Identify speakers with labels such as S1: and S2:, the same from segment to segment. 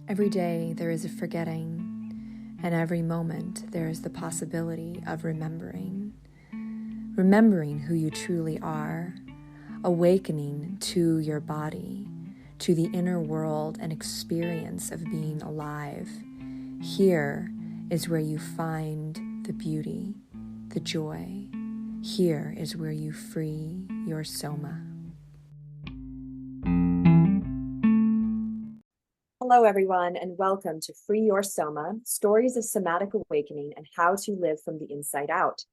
S1: Every day there is a forgetting, and every moment there is the possibility of remembering. Remembering who you truly are, awakening to your body, to the inner world and experience of being alive. Here is where you find the beauty, the joy. Here is where you free your SOMA. Hello, everyone, and welcome to Free Your SOMA, Stories of Somatic Awakening and How to Live from the Inside Out.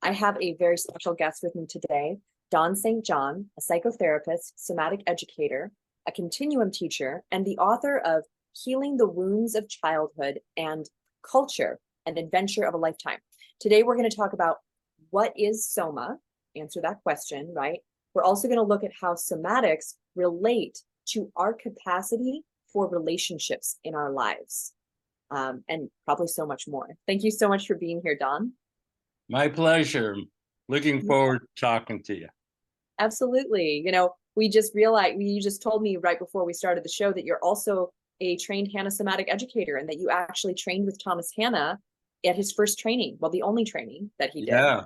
S1: I have a very special guest with me today, Dawn St. John, a psychotherapist, somatic educator, a continuum teacher, and the author of Healing the Wounds of Childhood and Culture, an Adventure of a Lifetime. Today, we're going to talk about what is SOMA, answer that question, right? We're also going to look at how somatics relate to our capacity for relationships in our lives, and probably so much more. Thank you so much for being here, Dawn.
S2: My pleasure. Looking forward to talking to you.
S1: Absolutely. We just realized, you just told me right before we started the show that you're also a trained Hanna Somatic educator and that you actually trained with Thomas Hanna at his first training, well, the only training that he did.
S2: Yeah.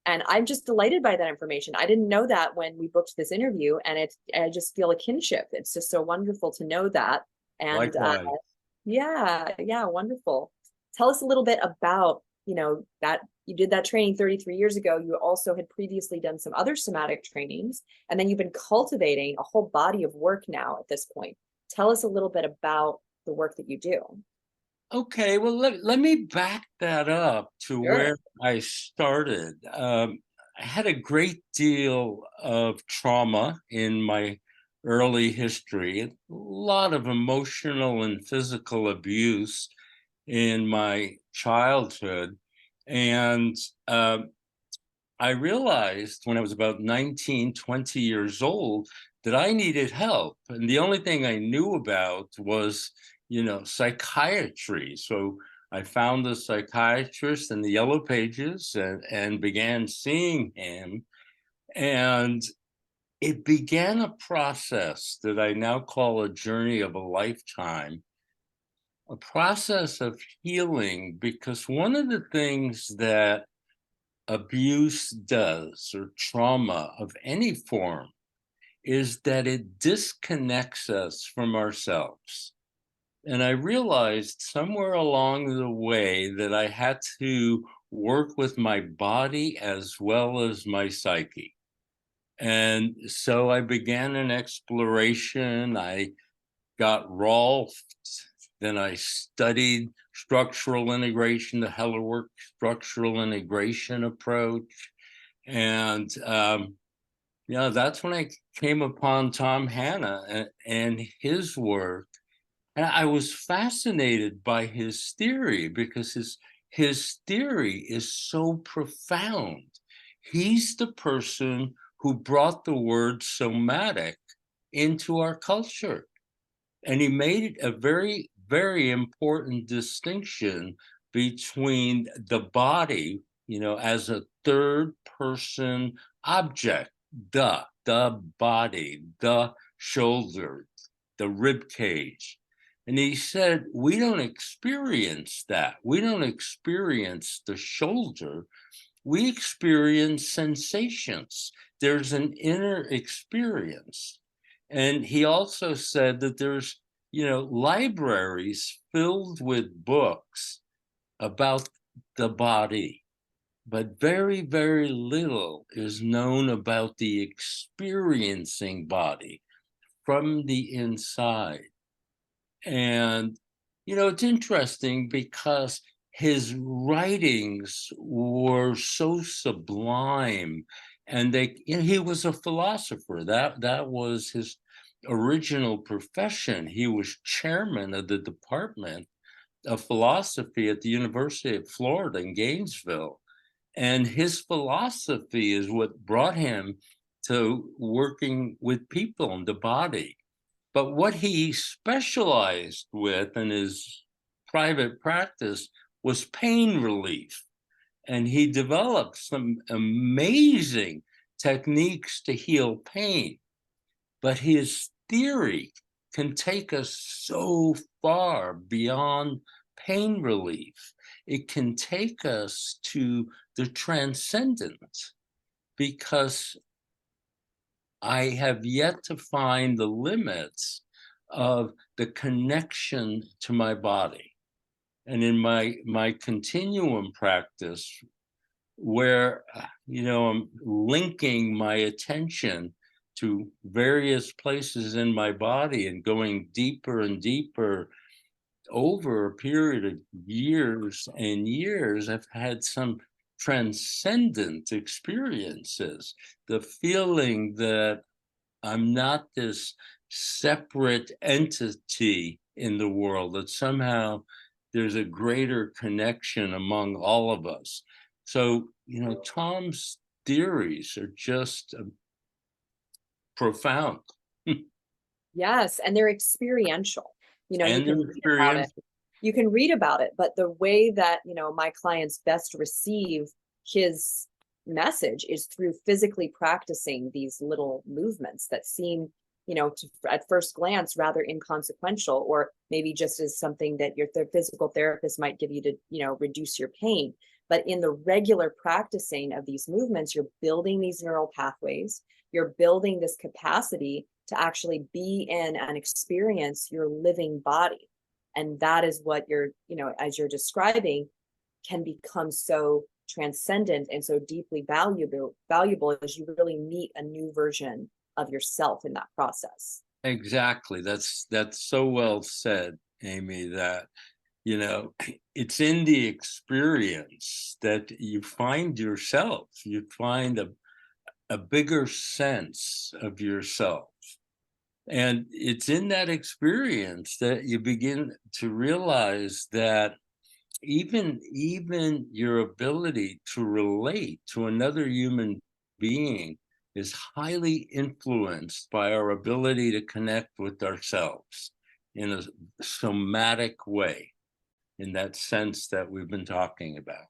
S1: And I'm just delighted by that information. I didn't know that when we booked this interview, and I just feel a kinship. It's just so wonderful to know that. And yeah, wonderful. Tell us a little bit about, that you did that training 33 years ago. You also had previously done some other somatic trainings, and then you've been cultivating a whole body of work now at this point. Tell us a little bit about the work that you do.
S2: Okay, well, let me back that up to where I started. I had a great deal of trauma in my early history, a lot of emotional and physical abuse in my childhood. And I realized when I was about 19, 20 years old that I needed help. And the only thing I knew about was psychiatry. So I found a psychiatrist in the Yellow Pages and began seeing him. And it began a process that I now call a journey of a lifetime, a process of healing, because one of the things that abuse does, or trauma of any form, is that it disconnects us from ourselves. And I realized somewhere along the way that I had to work with my body as well as my psyche. And so I began an exploration. I got Rolfed, then I studied structural integration, the Hellerwork structural integration approach. And that's when I came upon Tom Hanna and his work. And I was fascinated by his theory because his theory is so profound. He's the person who brought the word somatic into our culture. And he made a very, very important distinction between the body, as a third person object, the body, the shoulder, the rib cage. And he said, we don't experience that. We don't experience the shoulder. We experience sensations. There's an inner experience. And he also said that there's, libraries filled with books about the body, but very, very little is known about the experiencing body from the inside. And, it's interesting because his writings were so sublime, and he was a philosopher. That was his original profession. He was chairman of the Department of Philosophy at the University of Florida in Gainesville. And his philosophy is what brought him to working with people in the body. But what he specialized with in his private practice was pain relief. And he developed some amazing techniques to heal pain. But his theory can take us so far beyond pain relief. It can take us to the transcendent, because I have yet to find the limits of the connection to my body. And in my continuum practice, where I'm linking my attention to various places in my body and going deeper and deeper over a period of years and years, I've had some transcendent experiences. The feeling that I'm not this separate entity in the world, that somehow there's a greater connection among all of us. So, Tom's theories are just profound.
S1: Yes, and they're experiential. You
S2: And
S1: can
S2: their
S1: read about it.
S2: experience.
S1: You can read about it, but the way that, my clients best receive his message is through physically practicing these little movements that seem, at first glance, rather inconsequential, or maybe just as something that your physical therapist might give you to, reduce your pain. But in the regular practicing of these movements, you're building these neural pathways, you're building this capacity to actually be in and experience your living body. And that is what you're, as you're describing, can become so transcendent and so deeply valuable as you really meet a new version of yourself in that process.
S2: Exactly. That's so well said, Amy, that it's in the experience that you find yourself. You find a bigger sense of yourself. And it's in that experience that you begin to realize that even your ability to relate to another human being is highly influenced by our ability to connect with ourselves in a somatic way, in that sense that we've been talking about.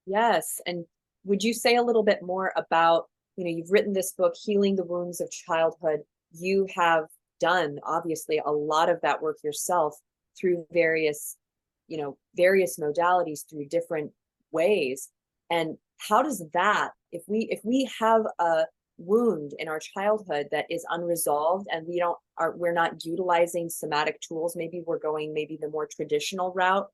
S1: Yes. And would you say a little bit more about, you've written this book, Healing the Wounds of Childhood. You have done, obviously, a lot of that work yourself through various modalities, through different ways. And how does that, if we have a wound in our childhood that is unresolved and we're not utilizing somatic tools, maybe we're going the more traditional route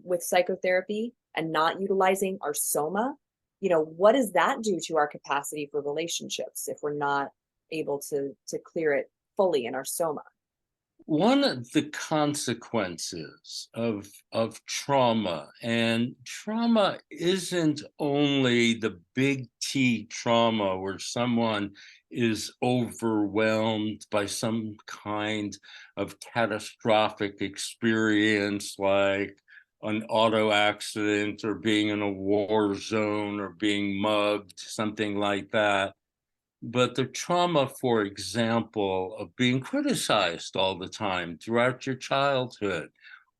S1: with psychotherapy and not utilizing our SOMA, what does that do to our capacity for relationships if we're not able to clear it fully in our SOMA?
S2: One of the consequences of trauma, and trauma isn't only the big T trauma where someone is overwhelmed by some kind of catastrophic experience, like an auto accident or being in a war zone or being mugged, something like that. But the trauma, for example, of being criticized all the time throughout your childhood,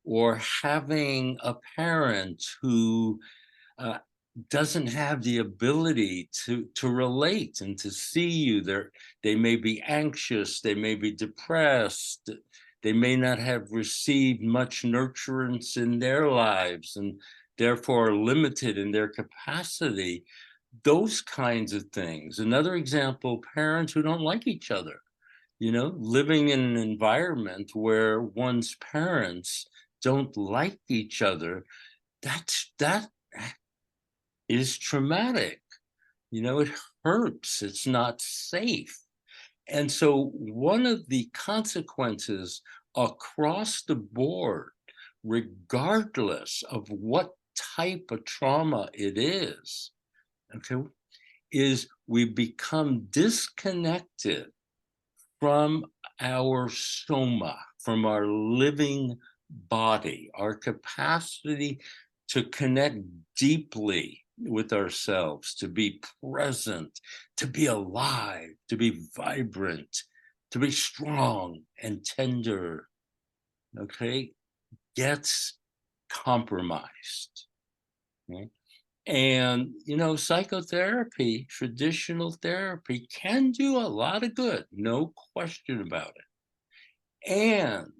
S2: or having a parent who uh, doesn't have the ability to relate and to see you. They may be anxious, they may be depressed, they may not have received much nurturance in their lives and therefore are limited in their capacity. Those kinds of things. Another example, parents who don't like each other, living in an environment where one's parents don't like each other, that is traumatic. It hurts, it's not safe. And so one of the consequences across the board, regardless of what type of trauma it is, okay, is we become disconnected from our soma, from our living body, our capacity to connect deeply with ourselves, to be present, to be alive, to be vibrant, to be strong and tender, okay, gets compromised. Okay? And, psychotherapy, traditional therapy can do a lot of good, no question about it. And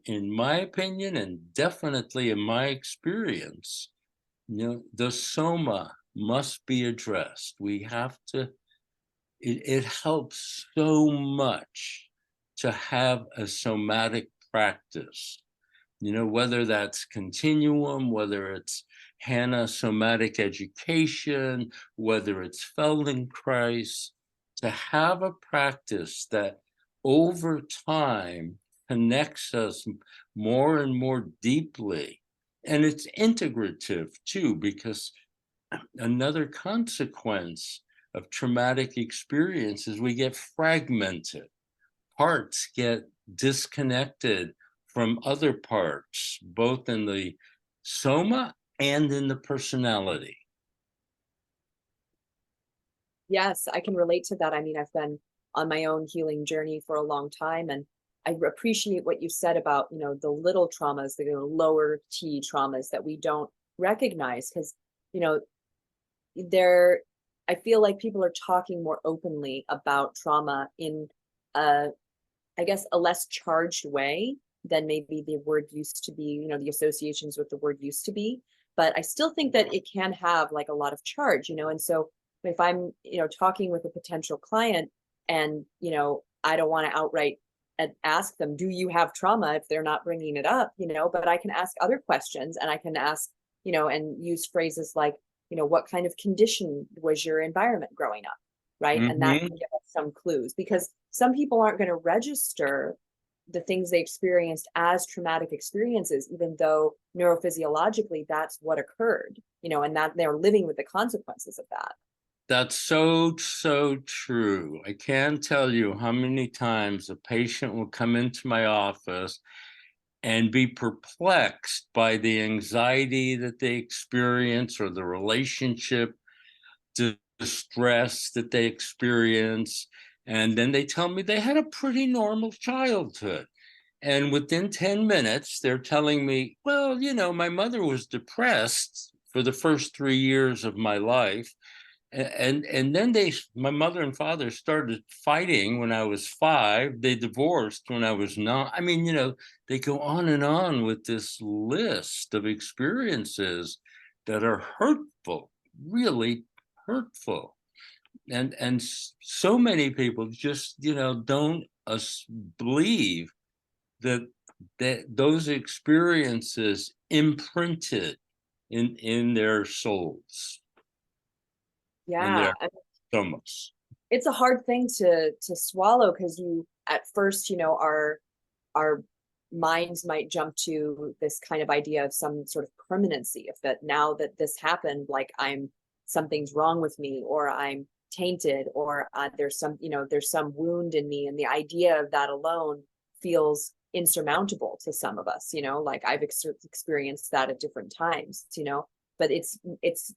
S2: in my opinion, and definitely in my experience, the soma must be addressed. We have to, it helps so much to have a somatic practice, whether that's continuum, whether it's Hanna Somatic education, whether it's Feldenkrais, to have a practice that over time connects us more and more deeply. And it's integrative too, because another consequence of traumatic experience is we get fragmented. Parts get disconnected from other parts, both in the soma and in the personality.
S1: Yes, I can relate to that. I mean, I've been on my own healing journey for a long time, and I appreciate what you said about, the little traumas, the lower T traumas that we don't recognize, because, you know, there, I feel like people are talking more openly about trauma in a, I guess, a less charged way than maybe the word used to be, the associations with the word used to be. But I still think that it can have like a lot of charge, and so if I'm, talking with a potential client and, I don't want to outright ask them, do you have trauma, if they're not bringing it up, but I can ask other questions, and I can ask, and use phrases like, what kind of condition was your environment growing up, right? And that can give us some clues, because some people aren't going to register the things they experienced as traumatic experiences, even though neurophysiologically that's what occurred, and that they're living with the consequences of that.
S2: That's so, so true. I can't tell you how many times a patient will come into my office and be perplexed by the anxiety that they experience or the relationship distress that they experience. And then they tell me they had a pretty normal childhood. And within 10 minutes, they're telling me, well, my mother was depressed for the first 3 years of my life. And then my mother and father started fighting when I was 5. They divorced when I was 9. I mean, they go on and on with this list of experiences that are hurtful, really hurtful. And so many people just, don't believe that those experiences imprinted in their souls, in
S1: Yeah,
S2: their stomachs.
S1: it's a hard thing to swallow, because you at first, our minds might jump to this kind of idea of some sort of permanency, if that now that this happened, like something's wrong with me, or I'm tainted, or there's some wound in me, and the idea of that alone feels insurmountable to some of us, like I've experienced that at different times, but it's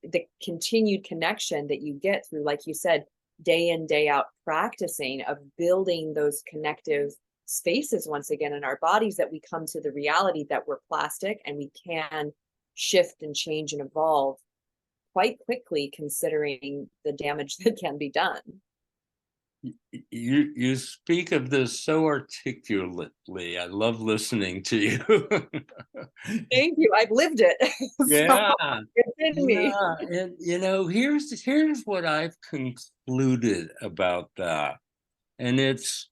S1: the continued connection that you get through, like you said, day in, day out practicing of building those connective spaces once again in our bodies, that we come to the reality that we're plastic and we can shift and change and evolve quite quickly, considering the damage that can be done.
S2: You speak of this so articulately. I love listening to you.
S1: Thank you. I've lived it. So
S2: Yeah,
S1: it's in me.
S2: and here's what I've concluded about that, and it's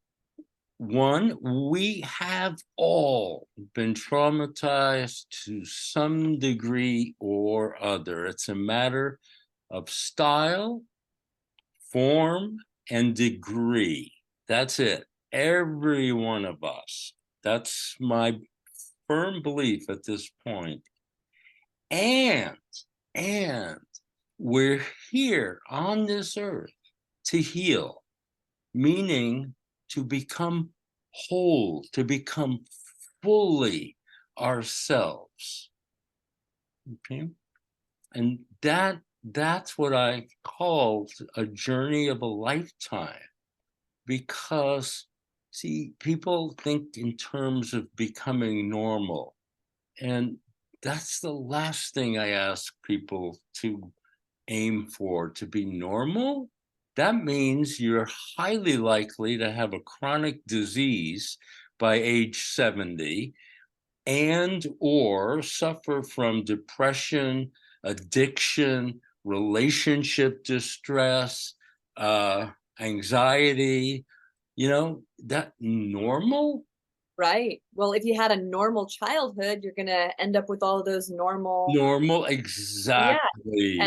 S2: one: we have all been traumatized to some degree or other. It's a matter of style, form, and degree. That's it. Every one of us. That's my firm belief at this point. And and we're here on this earth to heal, meaning to become whole, to become fully ourselves. Okay? And that's what I call a journey of a lifetime, because see, people think in terms of becoming normal, and that's the last thing I ask people to aim for. To be normal, that means you're highly likely to have a chronic disease by age 70 and or suffer from depression, addiction, relationship distress, anxiety, that normal?
S1: Right. Well, if you had a normal childhood, you're going to end up with all of those normal.
S2: Normal,
S1: Yeah. And,
S2: exactly.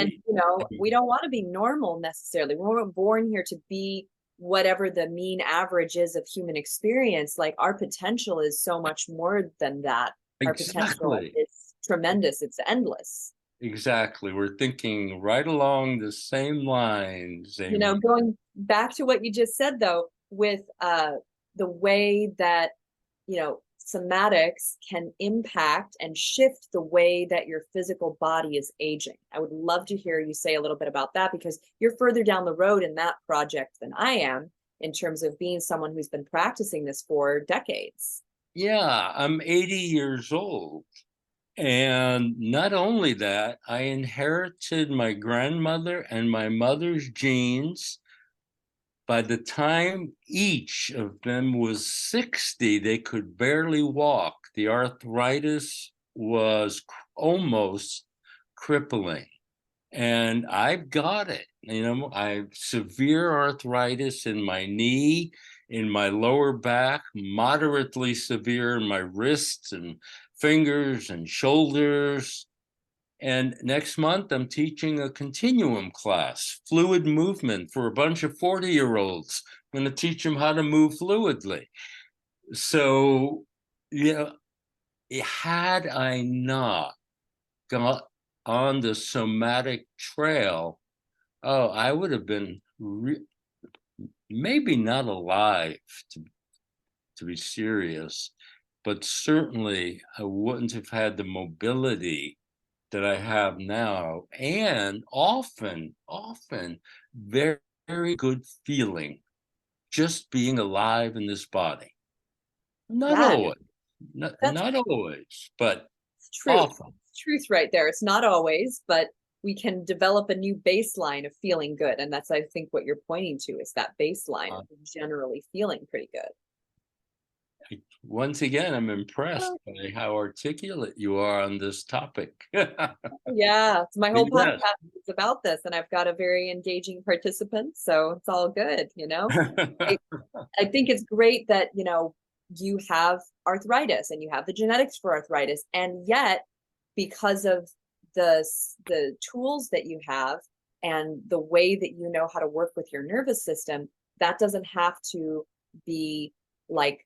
S1: we don't want to be normal necessarily. We weren't born here to be whatever the mean average is of human experience. Like our potential is so much more than that. Our potential
S2: Exactly.
S1: is tremendous. It's endless.
S2: Exactly. We're thinking right along the same lines, Amy.
S1: Going back to what you just said though, with the way that somatics can impact and shift the way that your physical body is aging. I would love to hear you say a little bit about that because you're further down the road in that project than I am in terms of being someone who's been practicing this for decades.
S2: Yeah, I'm 80 years old. And not only that, I inherited my grandmother and my mother's genes. By the time each of them was 60, they could barely walk. The arthritis was almost crippling. And I've got it. I have severe arthritis in my knee, in my lower back, moderately severe in my wrists and fingers and shoulders. And next month, I'm teaching a continuum class, fluid movement for a bunch of 40-year-olds. I'm going to teach them how to move fluidly. So, had I not got on the somatic trail, oh, I would have been maybe not alive to be serious, but certainly I wouldn't have had the mobility that I have now, and often, very, very good feeling just being alive in this body. Not
S1: Yeah,
S2: always, not,
S1: that's
S2: not always, but
S1: truth.
S2: often.
S1: Truth right there. It's not always, but we can develop a new baseline of feeling good. And that's, I think, what you're pointing to is that baseline of generally feeling pretty good.
S2: Once again, I'm impressed
S1: Oh,
S2: by how articulate you are on this topic.
S1: yeah, my whole podcast
S2: Yes.
S1: is about this, and I've got a very engaging participant, so it's all good. I, I think it's great that you have arthritis and you have the genetics for arthritis, and yet because of the tools that you have and the way that you know how to work with your nervous system, that doesn't have to be like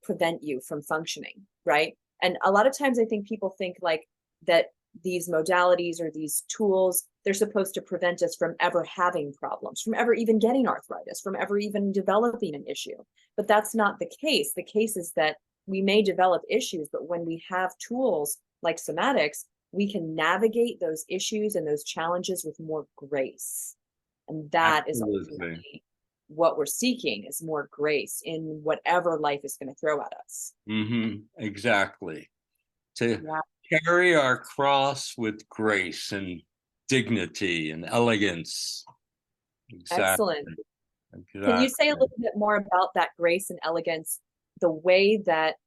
S1: prevent you from functioning, right? And a lot of times I think people think like that these modalities or these tools, they're supposed to prevent us from ever having problems, from ever even getting arthritis, from ever even developing an issue. But that's not the case. The case is that we may develop issues, but when we have tools like somatics, we can navigate those issues and those challenges with more grace. And that is
S2: Absolutely.
S1: ultimately what we're seeking, is more grace in whatever life is going to throw at us.
S2: Exactly. To
S1: Yeah.
S2: carry our cross with grace and dignity and elegance. Exactly.
S1: Excellent. Can you say a
S2: Exactly.
S1: little bit more about that grace and elegance, the way that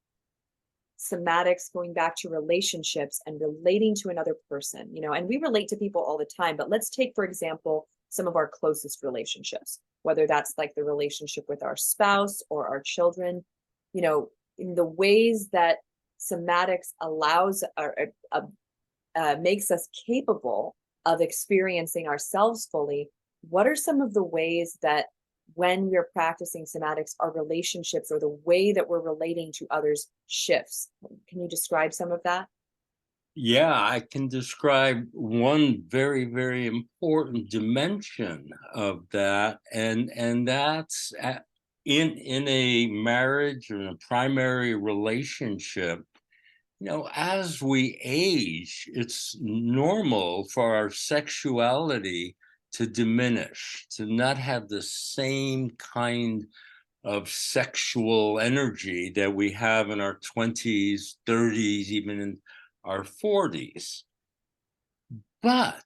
S1: somatics, going back to relationships and relating to another person, and we relate to people all the time, but let's take, for example, some of our closest relationships, whether that's like the relationship with our spouse or our children, in the ways that somatics allows or makes us capable of experiencing ourselves fully. What are some of the ways that when we're practicing somatics, our relationships or the way that we're relating to others shifts? Can you describe some of that?
S2: Yeah, I can describe one very, very important dimension of that, and that's in a marriage or in a primary relationship. As we age, it's normal for our sexuality to diminish, to not have the same kind of sexual energy that we have in our 20s, 30s, even in our 40s. But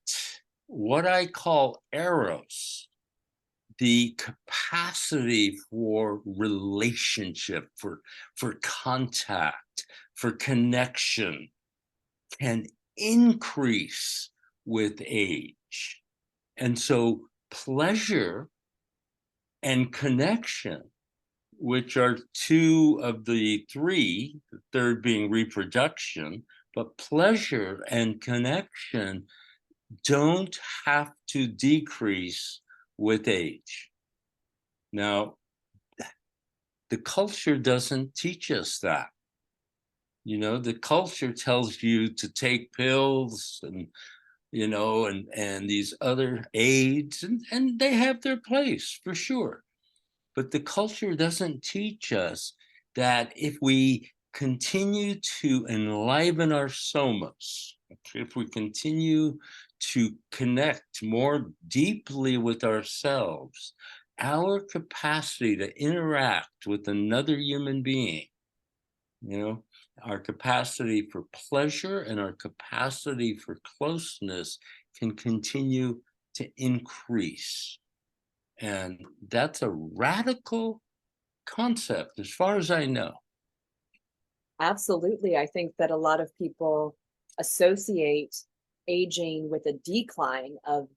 S2: what I call eros, the capacity for relationship, for contact, for connection can increase with age. And so pleasure and connection, which are two of the three, the third being reproduction, but pleasure and connection don't have to decrease with age. Now, the culture doesn't teach us that. The culture tells you to take pills and these other aids, and they have their place for sure. But the culture doesn't teach us that if we continue to enliven our somas, if we continue to connect more deeply with ourselves, our capacity to interact with another human being, our capacity for pleasure and our capacity for closeness can continue to increase. And that's a radical concept, as far as I know.
S1: Absolutely. I think that a lot of people associate aging with a decline of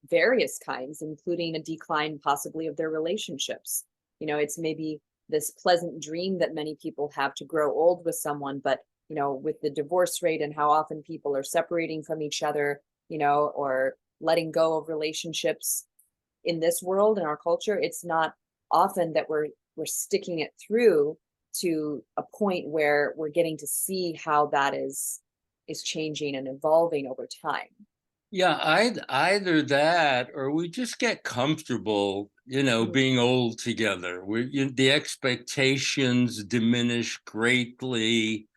S1: various kinds, including a decline possibly of their relationships. It's maybe this pleasant dream that many people have to grow old with someone, but with the divorce rate and how often people are separating from each other, or letting go of relationships in this world, in our culture, it's not often that we're sticking it through to a point where we're getting to see how that is changing and evolving over time.
S2: Yeah, either that or we just get comfortable, being old together. The expectations diminish greatly.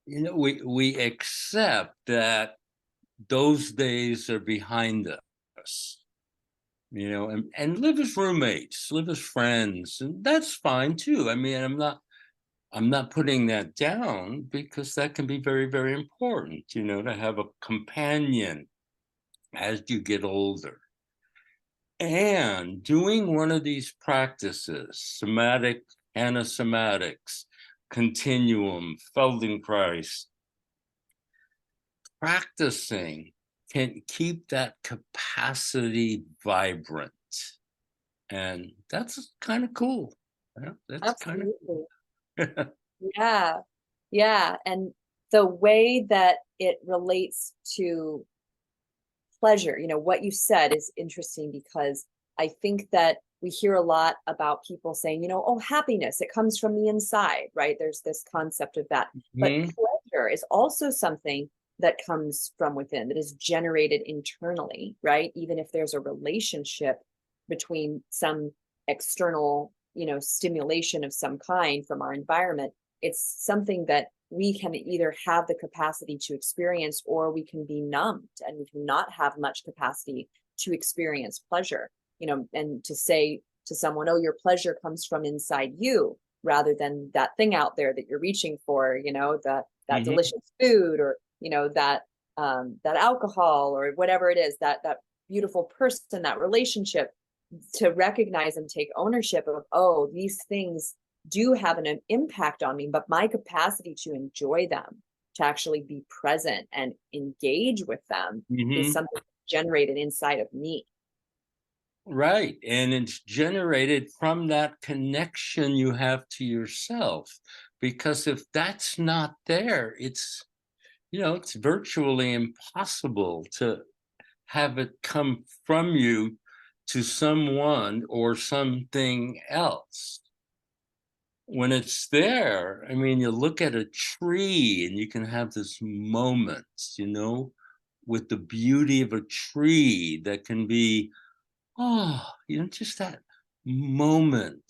S2: We accept that those days are behind us, and live as roommates, live as friends, and that's fine too. I mean, I'm not putting that down, because that can be very, very important, to have a companion as you get older. And doing one of these practices, somatic, Hanna Somatics, continuum, Feldenkrais, practicing can keep that capacity vibrant. And that's kind of cool. That's kind of
S1: Absolutely.
S2: cool.
S1: Yeah. Yeah. And the way that it relates to pleasure, what you said is interesting, because I think that we hear a lot about people saying, oh, happiness, it comes from the inside, right? There's this concept of that. But pleasure is also something that comes from within, that is generated internally, right? Even if there's a relationship between some external, stimulation of some kind from our environment, it's something that we can either have the capacity to experience, or we can be numbed and we cannot have much capacity to experience pleasure, and to say to someone, oh, your pleasure comes from inside you, rather than that thing out there that you're reaching for, that delicious food, or, that alcohol, or whatever it is, that beautiful person, that relationship. To recognize and take ownership of, oh, these things do have an impact on me, but my capacity to enjoy them, to actually be present and engage with them, is something generated inside of me.
S2: Right. And it's generated from that connection you have to yourself. Because if that's not there, it's virtually impossible to have it come from you to someone or something else. When it's there, I mean, you look at a tree and you can have this moment, with the beauty of a tree that can be, just that moment,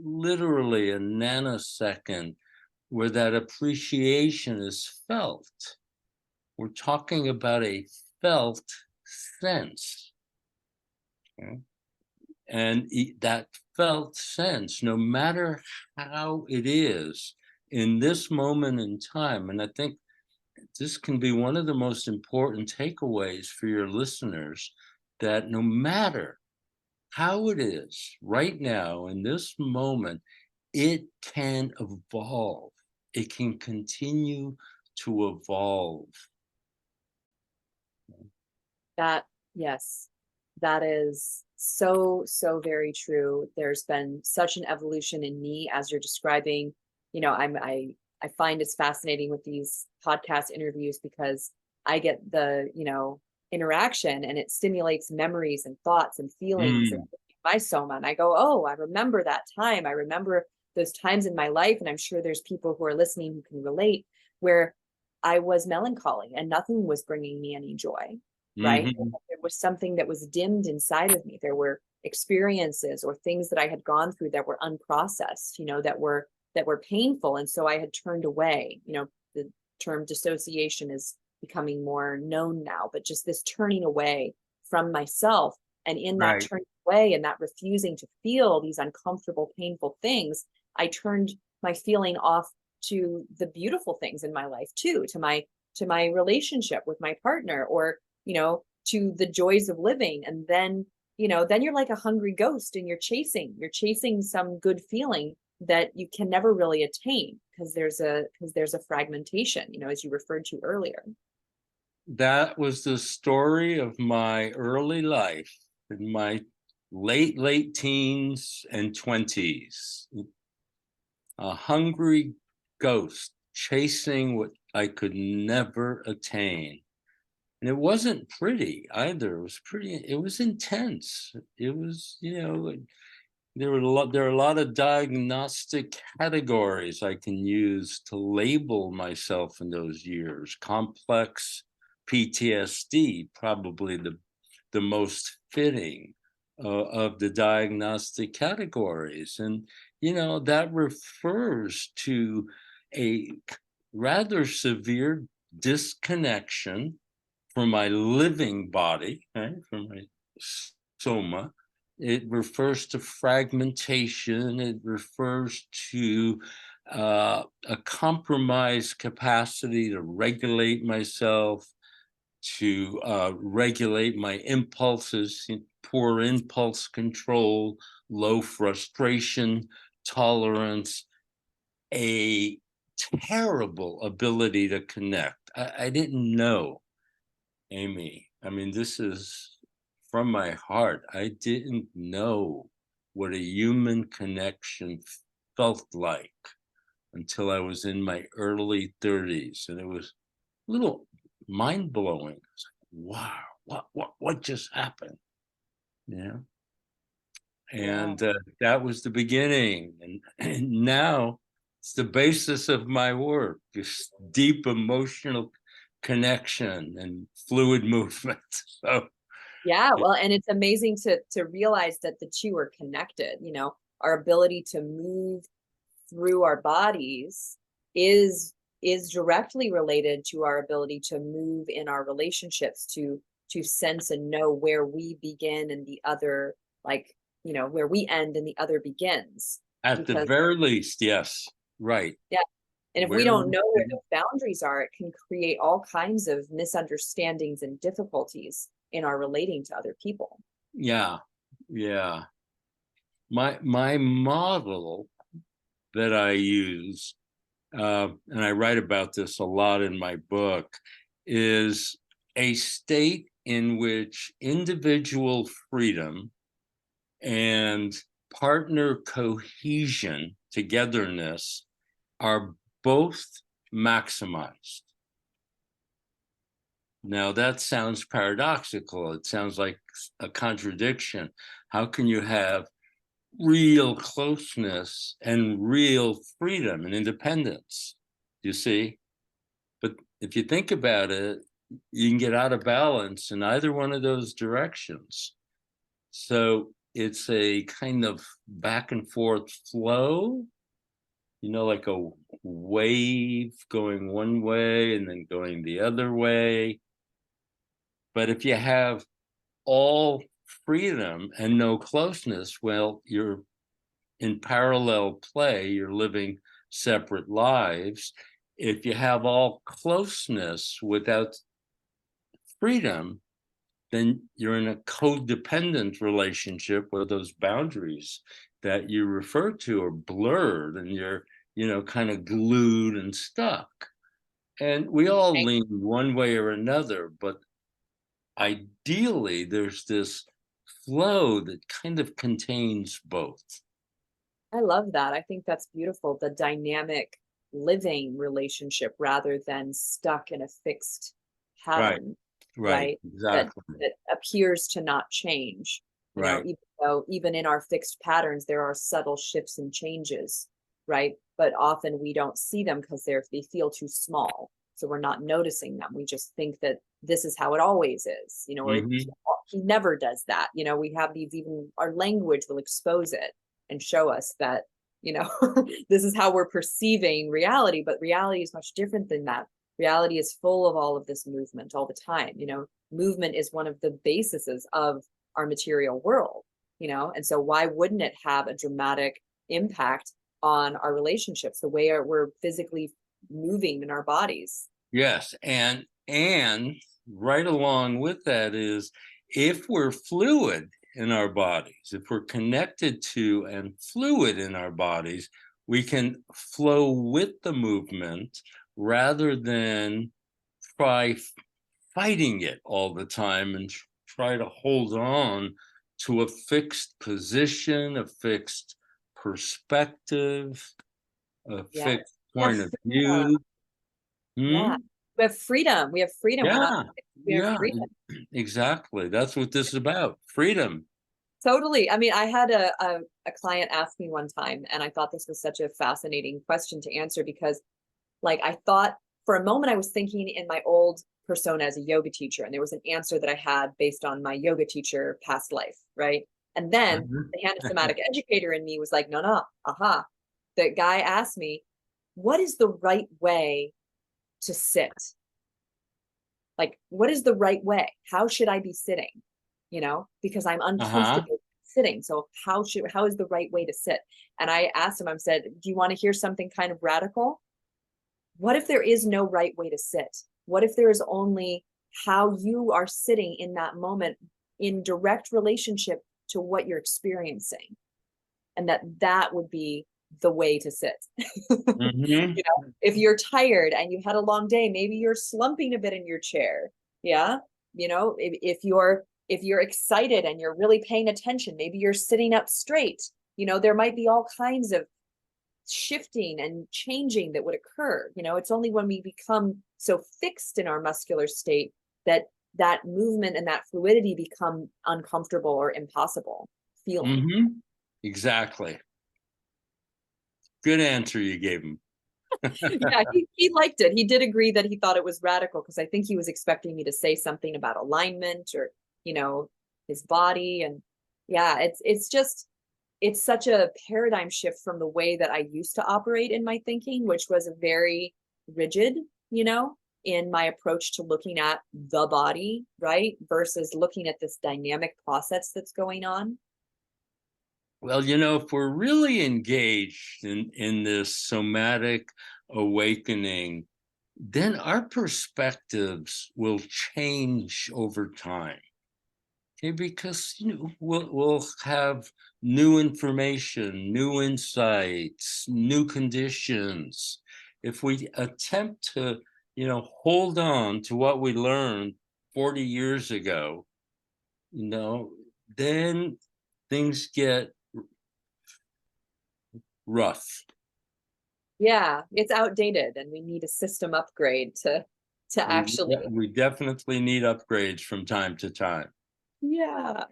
S2: literally a nanosecond, where that appreciation is felt. We're talking about a felt sense. Okay? And that felt sense, no matter how it is in this moment in time, and I think this can be one of the most important takeaways for your listeners, that no matter how it is right now in this moment, it can evolve. It can continue to evolve.
S1: That, yes, that is so, so very true. There's been such an evolution in me as you're describing. You know, I find it's fascinating with these podcast interviews because I get the, interaction, and it stimulates memories and thoughts and feelings and
S2: Mm,
S1: my soma. And I go, oh, I remember that time. I remember those times in my life. And I'm sure there's people who are listening who can relate, where I was melancholy and nothing was bringing me any joy, right?
S2: mhm.
S1: There was something that was dimmed inside of me. There were experiences or things that I had gone through that were unprocessed, that were painful. And so I had turned away. The term dissociation is becoming more known now, but just this turning away from myself. And in that
S2: Right.
S1: turning away and that refusing to feel these uncomfortable, painful things, I turned my feeling off to the beautiful things in my life too, to my relationship with my partner, or to the joys of living. And then you're like a hungry ghost, and you're chasing some good feeling that you can never really attain, because there's a fragmentation, as you referred to earlier.
S2: That was the story of my early life in my late teens and 20s. A hungry ghost chasing what I could never attain. And it wasn't pretty either. It was intense. It was, there are a lot of diagnostic categories I can use to label myself in those years. Complex PTSD, probably the most fitting of the diagnostic categories. And, that refers to a rather severe disconnection from my living body, right, from my soma. It refers to fragmentation. It refers to a compromised capacity to regulate myself, to regulate my impulses, poor impulse control, low frustration tolerance, a terrible ability to connect. I didn't know, Amy. I mean, this is from my heart. I didn't know what a human connection felt like until I was in my early 30s. And it was a little mind blowing. Wow, what just happened? Yeah.
S1: Yeah.
S2: And that was the beginning. And now it's the basis of my work, this deep emotional connection and fluid movement. So,
S1: Yeah, well, and it's amazing to realize that the two are connected. Our ability to move through our bodies is is directly related to our ability to move in our relationships, to sense and know where we begin and the other, like, where we end and the other begins.
S2: at the
S1: Because,
S2: very least, yes, right.
S1: yeah, and if we
S2: Where
S1: don't
S2: we
S1: know where
S2: can,
S1: those boundaries are, it can create all kinds of misunderstandings and difficulties in our relating to other people.
S2: yeah, yeah. My model that I use, and I write about this a lot in my book, is a state in which individual freedom and partner cohesion, togetherness, are both maximized. Now, that sounds paradoxical. It sounds like a contradiction. How can you have real closeness and real freedom and independence? You see? But if you think about it, you can get out of balance in either one of those directions. So it's a kind of back and forth flow, like a wave going one way and then going the other way. But if you have all freedom and no closeness, well, you're in parallel play, you're living separate lives. If you have all closeness without freedom, then you're in a codependent relationship where those boundaries that you refer to are blurred and you're, kind of glued and stuck. And we all
S1: Right.
S2: lean one way or another, but ideally there's this flow that kind of contains both.
S1: I love that. I think that's beautiful. The dynamic living relationship rather than stuck in a fixed
S2: Right,
S1: pattern,
S2: right,
S1: right? That
S2: exactly.
S1: that appears to not change.
S2: Right.
S1: Even though even in our fixed patterns, there are subtle shifts and changes, right? But often we don't see them because they feel too small. So we're not noticing them. We just think that this is how it always is, or
S2: Hmm.
S1: he never does that. We have these, even our language will expose it and show us that, this is how we're perceiving reality, but reality is much different than that. Reality is full of all of this movement all the time. Movement is one of the bases of our material world, and so why wouldn't it have a dramatic impact on our relationships, the way we're physically moving in our bodies?
S2: Yes, and right along with that is, if we're fluid in our bodies, if we're connected to and fluid in our bodies, we can flow with the movement rather than try fighting it all the time and try to hold on to a fixed position, a fixed perspective, a
S1: Yeah,
S2: fixed
S1: more
S2: point of
S1: freedom.
S2: view.
S1: Yeah,
S2: Hmm?
S1: we have freedom. We're not,
S2: Yeah,
S1: we have
S2: yeah,
S1: freedom.
S2: exactly. That's what this is about. Freedom.
S1: Totally. I mean, I had a client ask me one time, and I thought this was such a fascinating question to answer because, like, I thought for a moment I was thinking in my old persona as a yoga teacher, and there was an answer that I had based on my yoga teacher past life, right? And then
S2: Mhm.
S1: the Hanna Somatic educator in me was like, no, no, aha. The guy asked me, what is the right way to sit? Like, what is the right way? How should I be sitting? Because I'm
S2: Uh-huh.
S1: uncomfortable sitting. So how is the right way to sit? And I asked him, I said, do you want to hear something kind of radical? What if there is no right way to sit? What if there is only how you are sitting in that moment in direct relationship to what you're experiencing? And that would be the way to sit.
S2: Hmm.
S1: If you're tired and you had a long day, maybe you're slumping a bit in your chair. Yeah. If you're excited and you're really paying attention, maybe you're sitting up straight. There might be all kinds of shifting and changing that would occur. It's only when we become so fixed in our muscular state that that movement and that fluidity become uncomfortable or impossible feeling.
S2: Hmm. Exactly. Good answer you gave him.
S1: Yeah, he liked it. He did agree that he thought it was radical because I think he was expecting me to say something about alignment or, you know, his body. And yeah, it's such a paradigm shift from the way that I used to operate in my thinking, which was a very rigid, you know, in my approach to looking at the body, right? Versus looking at this dynamic process that's going on.
S2: Well, if we're really engaged in this somatic awakening, then our perspectives will change over time. Okay, because we'll have new information, new insights, new conditions. If we attempt to, hold on to what we learned 40 years ago, you know, then things get rough.
S1: Yeah, it's outdated and we need a system upgrade to
S2: We
S1: actually.
S2: we definitely need upgrades from time to time.
S1: Yeah.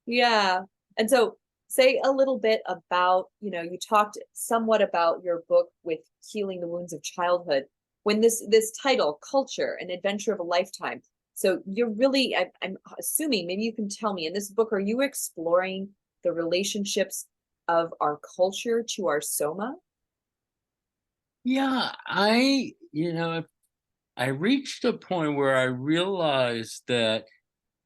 S1: Yeah. And so say a little bit about, you talked somewhat about your book with healing the wounds of childhood. When this title, Culture, an adventure of a lifetime. So you're really, I'm assuming, maybe you can tell me, in this book, are you exploring the relationships of our culture to our soma?
S2: Yeah, I reached a point where I realized that,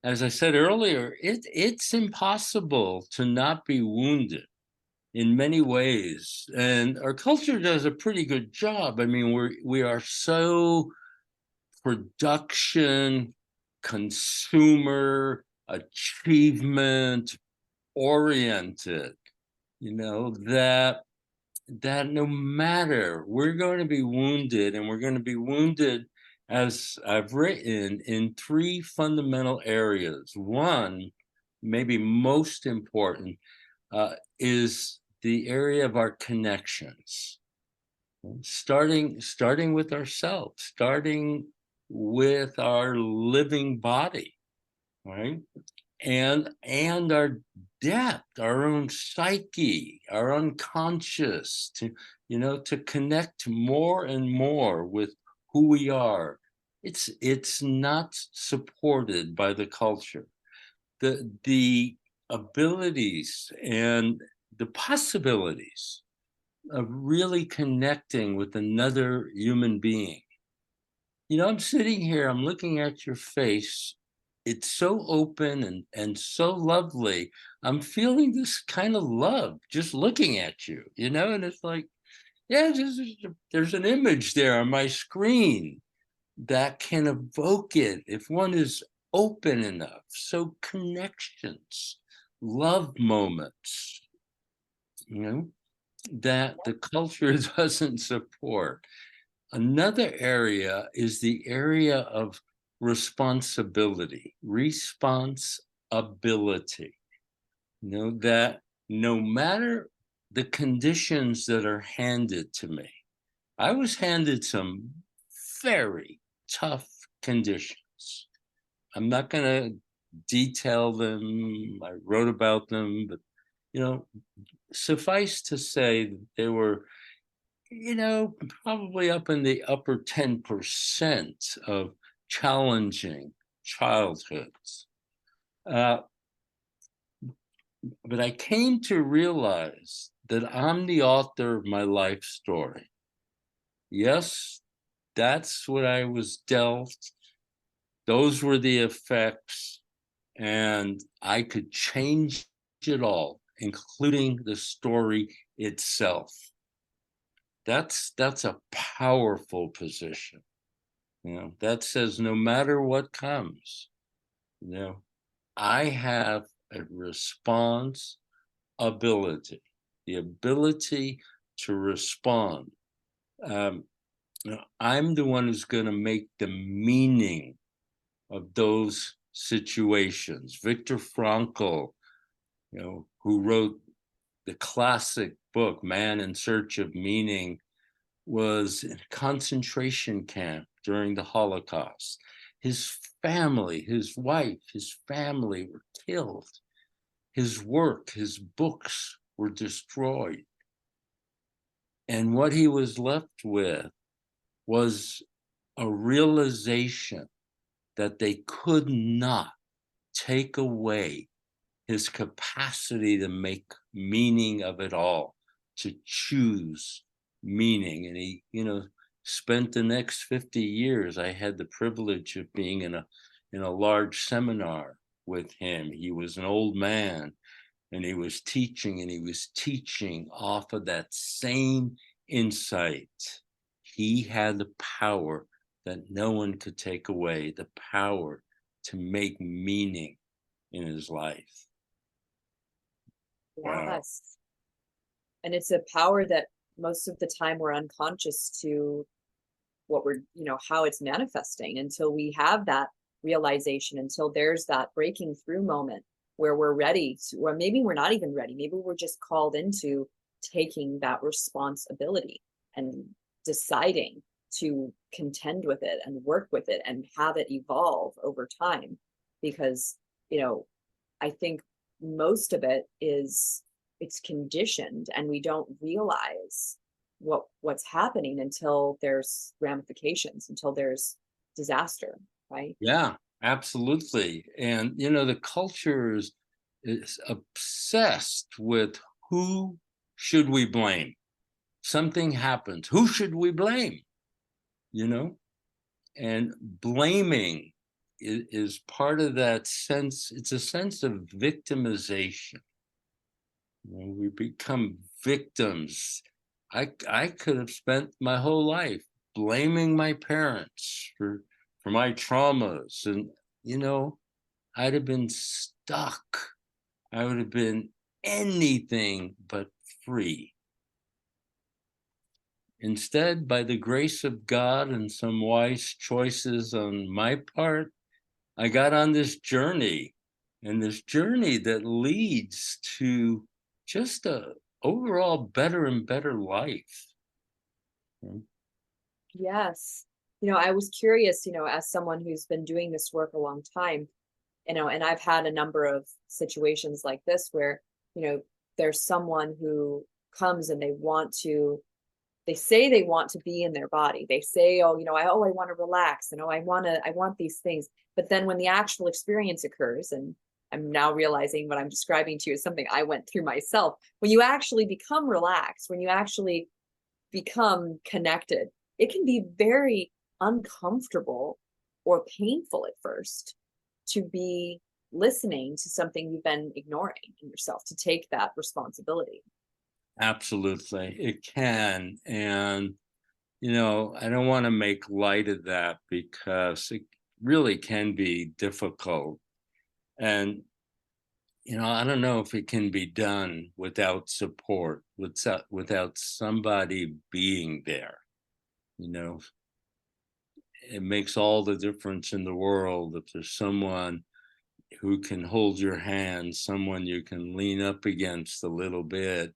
S2: as I said earlier, it's impossible to not be wounded in many ways. And our culture does a pretty good job. I mean, we are so production consumer, achievement oriented, that no matter, we're going to be wounded, and we're going to be wounded, as I've written, in three fundamental areas. One, maybe most important, is the area of our connections. Starting with ourselves, starting with our living body, right? And our depth, our own psyche, our unconscious, to connect more and more with who we are. It's not supported by the culture. The abilities and the possibilities of really connecting with another human being. I'm sitting here, I'm looking at your face. It's so open and so lovely. I'm feeling this kind of love just looking at you, and it's like, yeah, there's an image there on my screen that can evoke it if one is open enough. So connections, love moments, that the culture doesn't support. Another area is the area of responsibility, that no matter the conditions that are handed to me, I was handed some very tough conditions. I'm not going to detail them. I wrote about them, but, suffice to say that they were, probably up in the upper 10% of challenging childhoods. But I came to realize that I'm the author of my life story. Yes, that's what I was dealt. Those were the effects, and I could change it all, including the story itself. That's a powerful position. That says no matter what comes, I have a response ability, the ability to respond. I'm the one who's going to make the meaning of those situations. Viktor Frankl, who wrote the classic book, Man in Search of Meaning, was in a concentration camp during the Holocaust. His family, his wife, his family were killed. His work, his books were destroyed. And what he was left with was a realization that they could not take away his capacity to make meaning of it all, to choose meaning. And he, spent the next 50 years. I had the privilege of being in a large seminar with him. He was an old man, and he was teaching off of that same insight. He had the power that no one could take away, the power to make meaning in his life. Wow.
S1: Yes. And it's a power that most of the time we're unconscious to what we're, how it's manifesting until we have that realization, until there's that breaking through moment where we're ready to, or maybe we're not even ready. Maybe we're just called into taking that responsibility and deciding to contend with it and work with it and have it evolve over time. Because, I think most of it is, it's conditioned, and we don't realize what's happening until there's ramifications, until there's disaster, right?
S2: Yeah, absolutely. And the culture is obsessed with who should we blame. Something happens, who should we blame? And blaming is part of that sense. It's a sense of victimization. We become victims. I could have spent my whole life blaming my parents for my traumas, and I'd have been stuck. I would have been anything but free. Instead, by the grace of God and some wise choices on my part, I got on this journey, and this journey that leads to just a overall better and better life.
S1: Yes. I was curious, as someone who's been doing this work a long time, and I've had a number of situations like this where, there's someone who comes and they say they want to be in their body. They say, oh, I want to relax, and I want these things. But then when the actual experience occurs, and I'm now realizing what I'm describing to you is something I went through myself. When you actually become relaxed, when you actually become connected, it can be very uncomfortable or painful at first to be listening to something you've been ignoring in yourself, to take that responsibility.
S2: Absolutely, it can. And, I don't want to make light of that because it really can be difficult. And, I don't know if it can be done without support, without somebody being there. It makes all the difference in the world if there's someone who can hold your hand, someone you can lean up against a little bit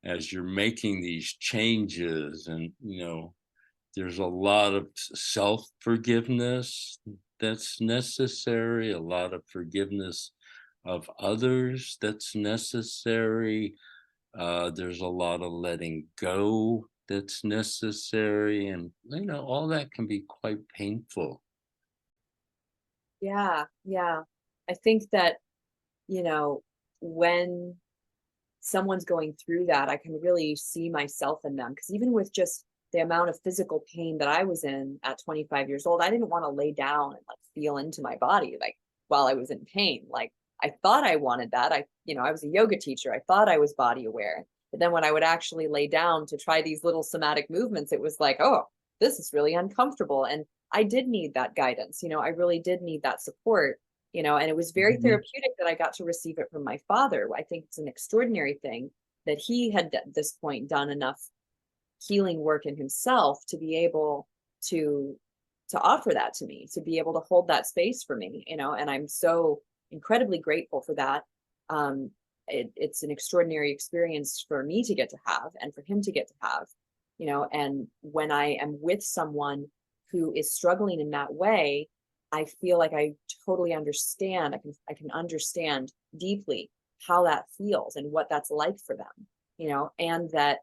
S2: as you're making these changes. And, there's a lot of self-forgiveness that's necessary, a lot of forgiveness of others that's necessary. There's a lot of letting go that's necessary. And, all that can be quite painful.
S1: Yeah, yeah. I think that, when someone's going through that, I can really see myself in them. Because even with just the amount of physical pain that I was in at 25 years old, I didn't want to lay down and like feel into my body like while I was in pain. Like I thought I wanted that. I was a yoga teacher. I thought I was body aware. But then when I would actually lay down to try these little somatic movements, it was like, oh, this is really uncomfortable. And I did need that guidance. I really did need that support. And it was very
S2: Mhm.
S1: therapeutic that I got to receive it from my father. I think it's an extraordinary thing that he had at this point done enough healing work in himself to be able to offer that to me, to be able to hold that space for me, and I'm so incredibly grateful for that. It's an extraordinary experience for me to get to have and for him to get to have, and when I am with someone who is struggling in that way, I feel like I totally understand. I can understand deeply how that feels and what that's like for them, and that,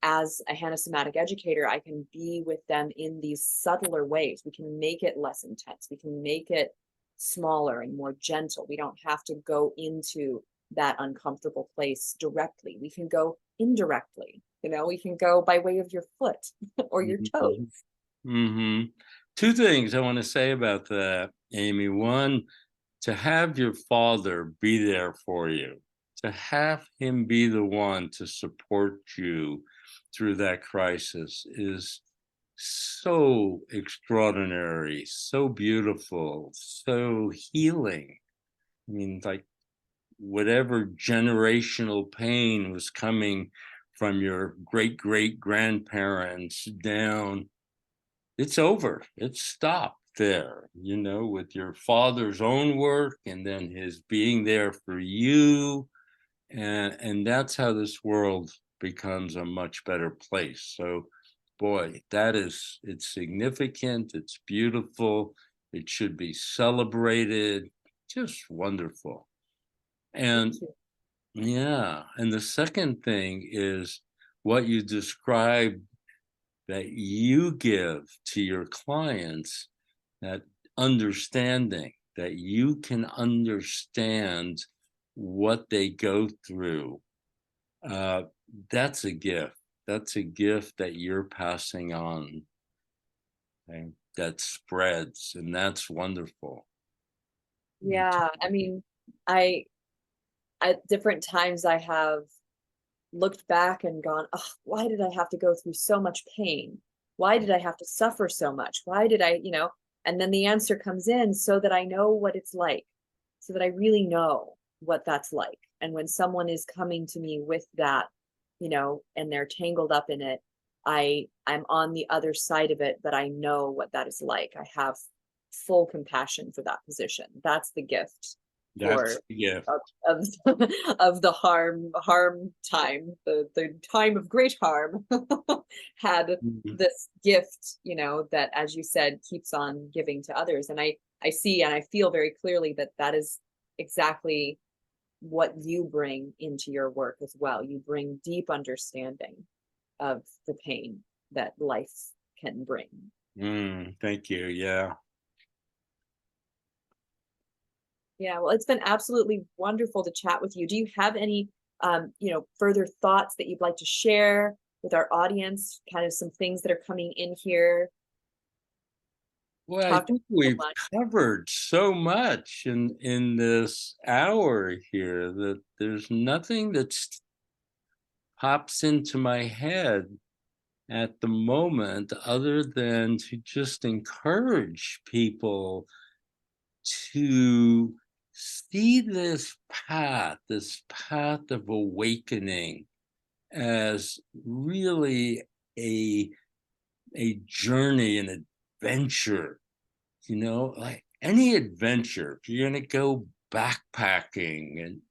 S1: as a Hanna Somatic educator, I can be with them in these subtler ways. We can make it less intense. We can make it smaller and more gentle. We don't have to go into that uncomfortable place directly. We can go indirectly. We can go by way of your foot or your toes.
S2: Mhm. Mhm. Two things I want to say about that, Amy. One, to have your father be there for you, to have him be the one to support you through that crisis is so extraordinary, so beautiful, so healing. I mean, like whatever generational pain was coming from your great great grandparents down, it's over. It's stopped there, with your father's own work and then his being there for you. And that's how this world becomes a much better place. So boy, it's significant, it's beautiful, it should be celebrated, just wonderful. And
S1: Thank you.
S2: yeah, and the second thing is what you described that you give to your clients, that understanding, that you can understand what they go through. Uh, that's a gift. That's a gift that you're passing on, okay, that spreads, and that's wonderful.
S1: Yeah, I mean, I at different times I have looked back and gone, oh, why did I have to go through so much pain? Why did I have to suffer so much? Why did I? And then the answer comes in so that I know what it's like, so that I really know what that's like. And when someone is coming to me with that, and they're tangled up in it, I'm on the other side of it, but I know what that is like. I have full compassion for that position. That's the gift.
S2: That's the gift
S1: of of the harm time, the time of great harm had this gift, that, as you said, keeps on giving to others. And I see and I feel very clearly that is exactly what you bring into your work as well. You bring deep understanding of the pain that life can bring.
S2: Thank you. Yeah.
S1: Yeah, well, it's been absolutely wonderful to chat with you. Do you have any, further thoughts that you'd like to share with our audience? Kind of some things that are coming in here.
S2: Well, I think we've covered so much in this hour here that there's nothing that pops into my head at the moment other than to just encourage people to see this path of awakening as really a journey, an adventure, like any adventure. If you're going to go backpacking, and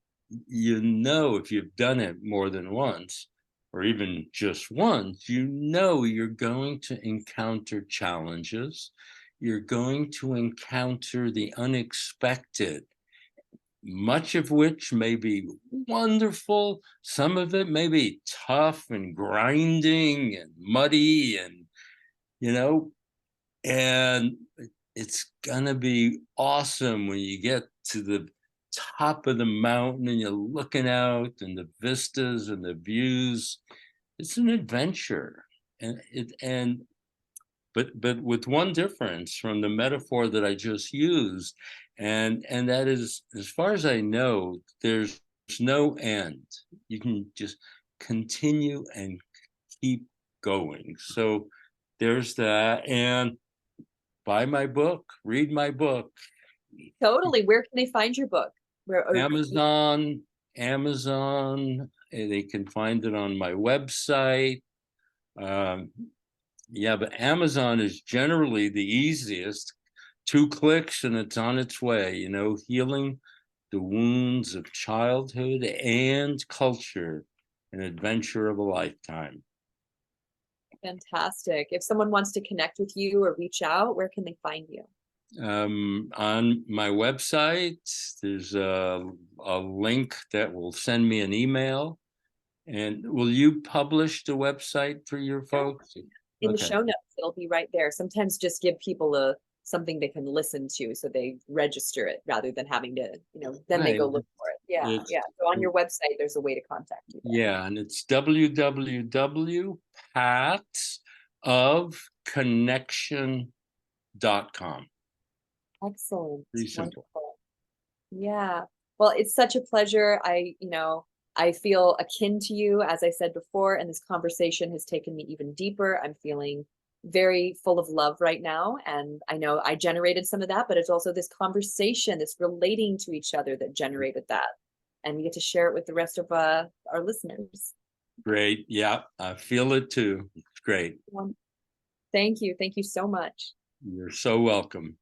S2: if you've done it more than once or even just once, you're going to encounter challenges. You're going to encounter the unexpected, much of which may be wonderful. Some of it may be tough and grinding and muddy and it's gonna be awesome when you get to the top of the mountain and you're looking out and the vistas and the views. It's an adventure. But with one difference from the metaphor that I just used, and that is, as far as I know, there's no end. You can just continue and keep going. So there's that. And buy my book, read my book.
S1: Totally. Where can they find your book?
S2: Amazon. They can find it on my website. Yeah, but Amazon is generally the easiest. 2 clicks and it's on its way, healing the wounds of childhood and culture, an adventure of a lifetime.
S1: Fantastic. If someone wants to connect with you or reach out, where can they find you?
S2: On my website, there's a link that will send me an email. And will you publish the website for your folks?
S1: In the show notes, it'll be right there. Sometimes just give people something they can listen to, so they register it rather than having to, then they go look for it. Yeah. So on your website, there's a way to contact you.
S2: Yeah, and it's www.pathsofconnection.com.
S1: Excellent.
S2: Pretty simple.
S1: Wonderful. Yeah. Well, it's such a pleasure. I feel akin to you, as I said before, and this conversation has taken me even deeper. I'm feeling very full of love right now. And I know I generated some of that, but it's also this conversation, this relating to each other that generated that. And we get to share it with the rest of our listeners.
S2: Great. Yeah, I feel it too. It's great.
S1: Thank you. Thank you so much.
S2: You're so welcome.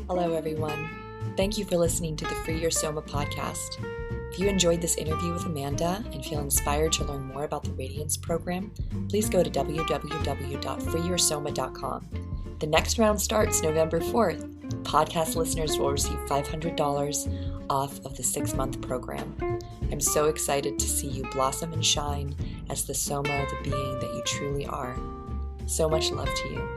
S1: Hello, everyone. Thank you for listening to the Free Your Soma podcast. If you enjoyed this interview with Amanda and feel inspired to learn more about the Radiance program, please go to www.freeyoursoma.com. The next round starts November 4th. Podcast listeners will receive $500 off of the 6-month program. I'm so excited to see you blossom and shine as the Soma, the being that you truly are. So much love to you.